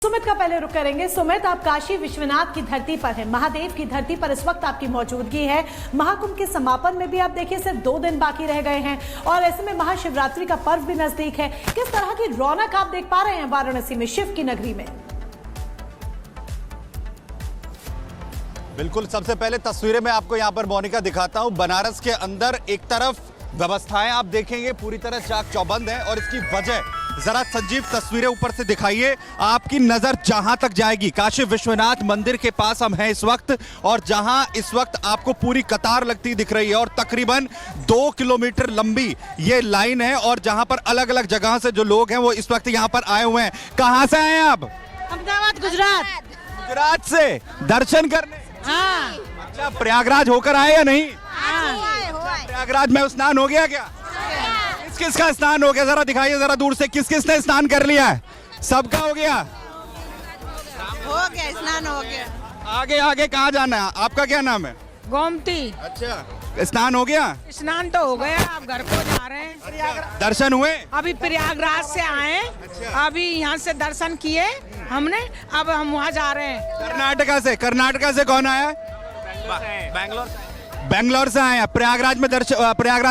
सुमित का पहले रुक करेंगे। सुमित, आप काशी विश्वनाथ की धरती पर हैं, महादेव की धरती पर इस वक्त आपकी मौजूदगी है। महाकुंभ के समापन में भी आप देखिए सिर्फ 2 दिन बाकी रह गए हैं और ऐसे में महाशिवरात्रि का पर्व भी नजदीक है। किस तरह की रौनक आप देख पा रहे हैं वाराणसी में, शिव की नगरी में? बिल्कुल, सबसे पहले तस्वीरें मैं आपको यहाँ पर मोनिका दिखाता हूँ। बनारस के अंदर एक तरफ व्यवस्थाएं आप देखेंगे पूरी तरह चाक चौबंद है और इसकी वजह जरा संजीव तस्वीरें ऊपर से दिखाइए। आपकी नजर जहां तक जाएगी, काशी विश्वनाथ मंदिर के पास हम हैं इस वक्त और जहां इस वक्त आपको पूरी कतार लगती दिख रही है और तकरीबन 2 किलोमीटर लंबी ये लाइन है और जहां पर अलग अलग जगह से जो लोग हैं वो इस वक्त यहां पर आए हुए हैं। कहां से आए हैं आप? अहमदाबाद, गुजरात। गुजरात से दर्शन करने? हाँ। अच्छा, प्रयागराज होकर आए या नहीं? हाँ। प्रयागराज में स्नान हो गया क्या? किस किस का स्नान हो गया, जरा दिखाइए जरा दूर से, किस किस ने स्नान कर लिया है? सबका हो गया? हो गया, स्नान हो गया। आगे आगे कहाँ जाना है? आपका क्या नाम है? गोमती। अच्छा, स्नान हो गया? स्नान तो हो गया, अब घर को जा रहे हैं। दर्शन हुए? अभी प्रयागराज से आए, अभी यहाँ से दर्शन किए हमने, अब हम वहाँ जा रहे हैं। कर्नाटका से? कर्नाटका से कौन आया? बेंगलोर से आए हैं। प्रयागराज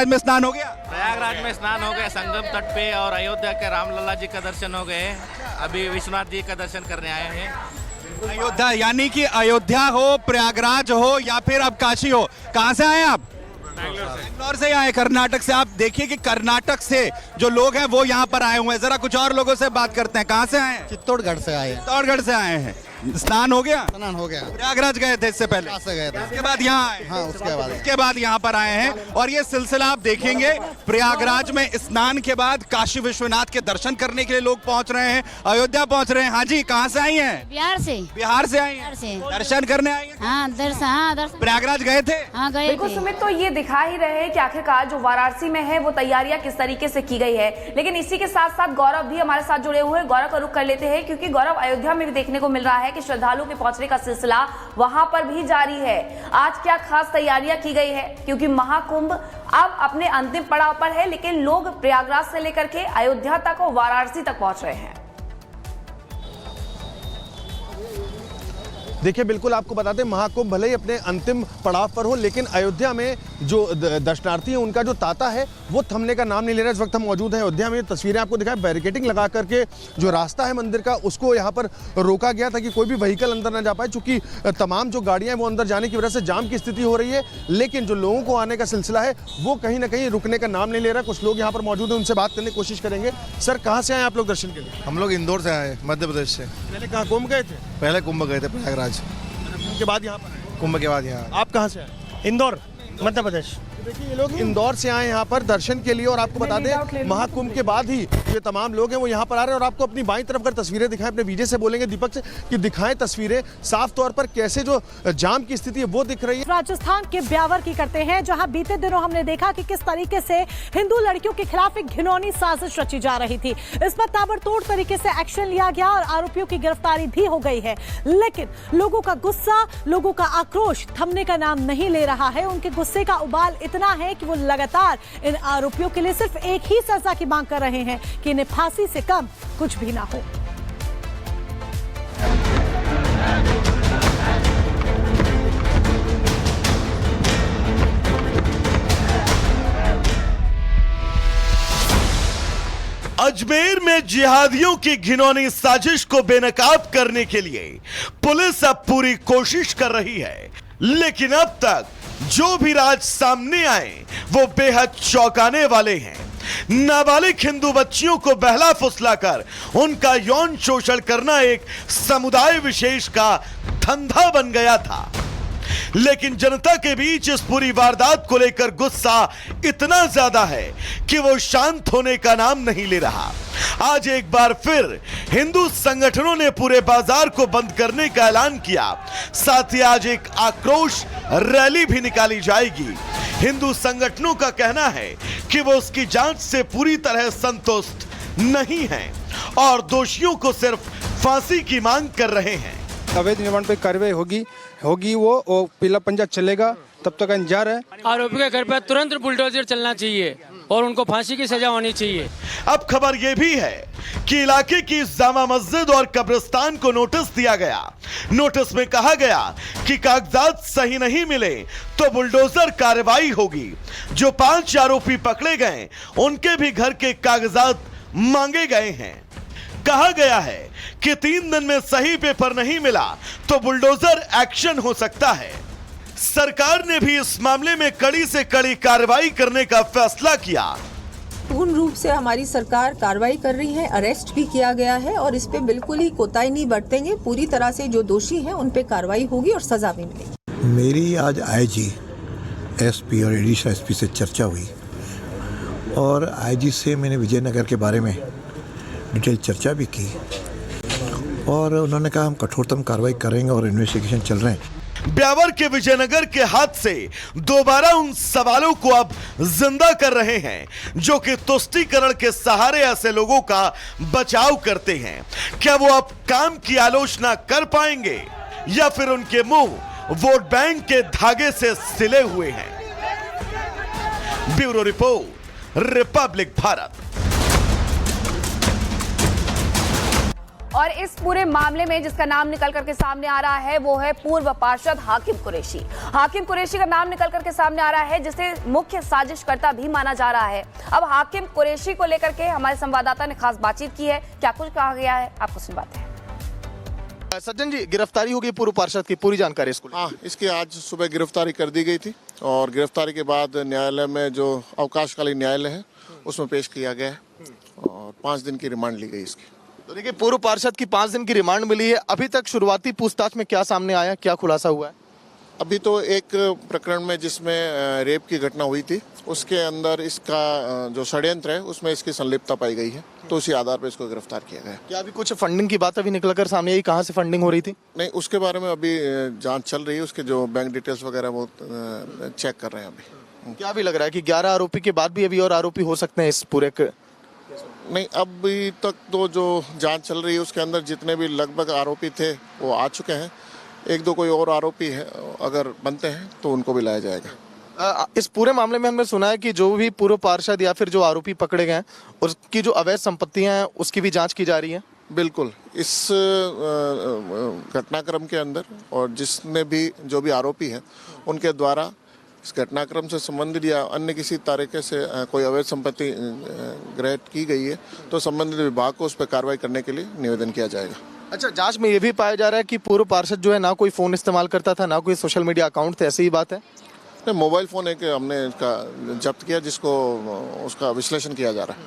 में स्नान हो गया? प्रयागराज में स्नान हो गया, संगम तट पे, और अयोध्या के रामलला जी का दर्शन हो गए। अभी विश्वनाथ जी का दर्शन करने आए हैं। अयोध्या, यानी कि अयोध्या हो, प्रयागराज हो या फिर अब काशी हो। कहाँ से आए आप? बेंगलोर से आए, कर्नाटक से। आप देखिए कि कर्नाटक से जो लोग हैं वो यहाँ पर आए हुए हैं। जरा कुछ और लोगों से बात करते हैं। कहाँ से आए हैं? चित्तौड़गढ़ से आए। चित्तौड़गढ़ से आए हैं। स्नान हो गया? स्नान हो गया। प्रयागराज गए थे इससे पहले? से गए थे, उसके बाद यहाँ आए? हाँ, उसके बाद यहाँ पर आए हैं और ये सिलसिला आप देखेंगे। प्रयागराज में स्नान के बाद काशी विश्वनाथ के दर्शन करने के लिए लोग पहुँच रहे हैं, अयोध्या पहुँच रहे हैं। हाँ जी, कहाँ से आई हैं? बिहार से। बिहार से आई हैं? दर्शन करने आई हैं? हाँ, दर्शन। प्रयागराज गए थे? हाँ, गए बिल्कुल सुमित, तो ये दिखा ही रहे हैं कि आखिरकार जो वाराणसी में है वो तैयारियां किस तरीके से की गई है। लेकिन इसी के साथ साथ गौरव भी हमारे साथ जुड़े हुए हैं। गौरव का रुख कर लेते हैं क्योंकि गौरव, अयोध्या में भी देखने को मिल रहा है कि श्रद्धालुओं के पहुंचने का सिलसिला वहां पर भी जारी है। आज क्या खास तैयारियां की गई है, क्योंकि महाकुंभ अब अपने अंतिम पड़ाव पर है, लेकिन लोग प्रयागराज से लेकर के अयोध्या तक और वाराणसी तक पहुंच रहे हैं। देखिए, बिल्कुल आपको बता दें, महाकुंभ भले ही अपने अंतिम पड़ाव पर हो, लेकिन अयोध्या में जो दर्शनार्थी हैं उनका जो तांता है वो थमने का नाम नहीं ले रहा। इस वक्त हम मौजूद हैं अयोध्या में। तस्वीरें आपको दिखाएं, बैरिकेडिंग लगा करके जो रास्ता है मंदिर का उसको यहाँ पर रोका गया ताकि कोई भी व्हीकल अंदर ना जा पाए, चूंकि तमाम जो गाड़ियाँ हैं वो अंदर जाने की वजह से जाम की स्थिति हो रही है। लेकिन जो लोगों को आने का सिलसिला है वो कहीं ना कहीं रुकने का नाम नहीं ले रहा। कुछ लोग यहाँ पर मौजूद हैं, उनसे बात करने की कोशिश करेंगे। सर, कहाँ से आए आप लोग दर्शन के लिए? हम लोग इंदौर से आए, मध्य प्रदेश से। पहले कहाँ कुंभ गए थे? पहले कुंभ गए थे प्रयागराज, के बाद यहाँ पर आए। कुंभ के बाद यहाँ। आप कहाँ से आए? इंदौर, मध्य प्रदेश। देखिए, ये लोग इंदौर से आए यहाँ पर दर्शन के लिए और आपको बता दें महाकुंभ के बाद ही ये तमाम लोग हैं वो यहाँ पर आ रहे हैं। और आपको अपनी बाईं तरफ कर तस्वीरें दिखाएं, अपने विजय से बोलेंगे दीपक से कि दिखाएं तस्वीरें साफ तौर पर कैसे जो जाम की स्थिति है वो दिख रही है। राजस्थान के ब्यावर की करते हैं, जहां बीते दिनों हमने देखा कि किस तरीके से हिंदू लड़कियों के खिलाफ एक घिनौनी साजिश रची जा रही थी। इस पर ताबड़तोड़ तरीके से एक्शन लिया गया और आरोपियों की गिरफ्तारी भी हो गई है। लेकिन लोगों का गुस्सा, लोगों का आक्रोश थमने का नाम नहीं ले रहा है। उनके गुस्से का उबाल इतना है कि वो लगातार इन आरोपियों के लिए सिर्फ एक ही सजा की मांग कर रहे हैं कि इन्हें फांसी से कम कुछ भी ना हो। अजमेर में जिहादियों की घिनौनी साजिश को बेनकाब करने के लिए पुलिस अब पूरी कोशिश कर रही है, लेकिन अब तक जो भी राज सामने आए वो बेहद चौंकाने वाले हैं। नाबालिग हिंदू बच्चियों को बहला फुसलाकर उनका यौन शोषण करना एक समुदाय विशेष का धंधा बन गया था। लेकिन जनता के बीच इस पूरी वारदात को लेकर गुस्सा इतना ज्यादा है कि वो शांत होने का नाम नहीं ले रहा। आज एक बार फिर हिंदू संगठनों ने पूरे बाजार को बंद करने का ऐलान किया। साथ ही आज एक आक्रोश रैली भी निकाली जाएगी। हिंदू संगठनों का कहना है कि वो उसकी जांच से पूरी तरह संतुष्ट नहीं हैं और दोषियों को सिर्फ फांसी की मांग कर रहे हैं। अवैध निर्माण पर कार्रवाई होगी वो पीला पंजा चलेगा, तब तक इंतजार है। आरोपी के घर पर तुरंत बुलडोजर चलना चाहिए। और उनको फांसी की सजा होनी चाहिए। अब खबर यह भी है कि इलाके की जामा मस्जिद और कब्रिस्तान को नोटिस दिया गया। नोटिस में कहा गया कि कागजात सही नहीं मिले तो बुलडोजर कार्रवाई होगी। जो 5 आरोपी पकड़े गए उनके भी घर के कागजात मांगे गए हैं। कहा गया है कि 3 दिन में सही पेपर नहीं मिला तो बुलडोजर एक्शन हो सकता है। सरकार ने भी इस मामले में कड़ी से कड़ी कार्रवाई करने का फैसला किया। पूर्ण रूप से हमारी सरकार कार्रवाई कर रही है, अरेस्ट भी किया गया है और इस पे बिल्कुल ही कोताही नहीं बरतेंगे। पूरी तरह से जो दोषी हैं उन पे कार्रवाई होगी और सजा भी मिलेगी। मेरी आज आईजी, एसपी और एडिशनल एसपी से चर्चा हुई और आईजी से मैंने विजयनगर के बारे में डिटेल चर्चा भी की और उन्होंने कहा हम कठोरतम कार्रवाई करेंगे और इन्वेस्टिगेशन चल रहे हैं। ब्यावर के विजयनगर के हादसे दोबारा उन सवालों को अब जिंदा कर रहे हैं जो कि तुष्टीकरण के सहारे ऐसे लोगों का बचाव करते हैं। क्या वो अब काम की आलोचना कर पाएंगे या फिर उनके मुंह वोट बैंक के धागे से सिले हुए हैं? Bureau report, Republic Bharat. और इस पूरे मामले में जिसका नाम निकल करके सामने आ रहा है वो है पूर्व पार्षद हाकिम कुरैशी। हाकिम कुरैशी का नाम निकल करके सामने आ रहा है जिसे मुख्य साजिशकर्ता भी माना जा रहा है। अब हाकिम कुरैशी को लेकर के हमारे संवाददाता ने खास बातचीत की है। क्या कुछ कहा गया है आपको सुनवाते हैं। सज्जन जी, गिरफ्तारी होगी पूर्व पार्षद की, पूरी जानकारी इसको। हाँ, इसकी आज सुबह गिरफ्तारी कर दी गई थी और गिरफ्तारी के बाद न्यायालय में जो अवकाशकालीन न्यायालय है उसमें पेश किया गया है और 5 दिन की रिमांड ली गई इसकी। तो देखिए, पूर्व पार्षद की 5 दिन की रिमांड मिली है। अभी तक शुरुआती पूछताछ में क्या सामने आया, क्या खुलासा हुआ है? अभी तो एक प्रकरण में जिसमें रेप की घटना हुई थी उसके अंदर इसका जो षड्यंत्र है उसमें इसकी संलिप्तता पाई गई है, तो उसी आधार पर इसको गिरफ्तार किया गया। क्या अभी कुछ फंडिंग की बात अभी निकल कर सामने आई? कहाँ से फंडिंग हो रही थी? नहीं, उसके बारे में अभी जांच चल रही है। उसके जो बैंक डिटेल्स वगैरह वो चेक कर रहे हैं अभी। क्या भी लग रहा है कि 11 आरोपी के बाद भी अभी और आरोपी हो सकते हैं इस पूरे नहीं, अभी तक तो जो जांच चल रही है उसके अंदर जितने भी लगभग आरोपी थे वो आ चुके हैं। 1-2 कोई और आरोपी है, अगर बनते हैं तो उनको भी लाया जाएगा। इस पूरे मामले में हमने सुना है कि जो भी पूर्व पार्षद या फिर जो आरोपी पकड़े गए हैं उसकी जो अवैध संपत्तियां हैं उसकी भी जांच की जा रही है। बिल्कुल, इस घटनाक्रम के अंदर और जिसने भी जो भी आरोपी हैं उनके द्वारा इस घटनाक्रम से संबंधित या अन्य किसी तरीके से कोई अवैध संपत्ति ग्रहण की गई है तो संबंधित विभाग को उस पर कार्रवाई करने के लिए निवेदन किया जाएगा। अच्छा, जांच में ये भी पाया जा रहा है कि पूर्व पार्षद जो है ना कोई फोन इस्तेमाल करता था, ना कोई सोशल मीडिया अकाउंट थे, ऐसी ही बात है? नहीं, मोबाइल फोन एक हमने इसका जब्त किया जिसको उसका विश्लेषण किया जा रहा है।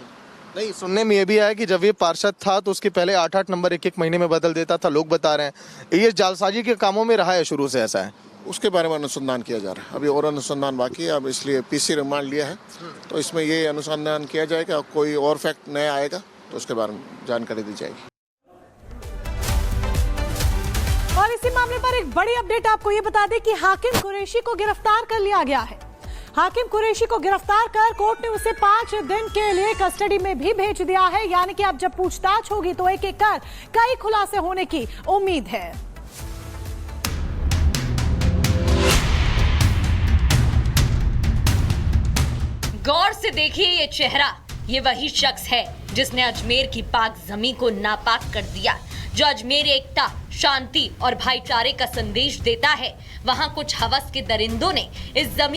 नहीं, सुनने में ये भी आया कि जब ये पार्षद था तो उसके पहले 8-8 नंबर 1-1 महीने में बदल देता था। लोग बता रहे हैं ये जालसाजी के कामों में रहा है शुरू से, ऐसा है? उसके बारे में अनुसंधान किया जा रहा है। अभी और अनुसंधान बाकी है, अब इसलिए पीसी रिमांड लिया है तो इसमें ये अनुसंधान किया जाएगा। कोई और फैक्ट नया आएगा तो उसके बारे में जानकारी दी जाएगी। और इसी मामले पर एक बड़ी अपडेट आपको ये बता दें कि हाकिम कुरैशी को गिरफ्तार कर लिया गया है। हाकिम कुरैशी को गिरफ्तार कर कोर्ट ने उसे 5 दिन के लिए कस्टडी में भी भेज दिया है। यानी कि अब जब पूछताछ होगी तो एक एक कर कई खुलासे होने की उम्मीद है। गौर से देखिए ये चेहरा, ये वही शख्स है जिसने अजमेर की पाक जमीन को नापाक कर दिया। जो अजमेर एकता, शांति और भाईचारे का संदेश देता है, वहां कुछ हवस के दरिंदों ने इस जमीन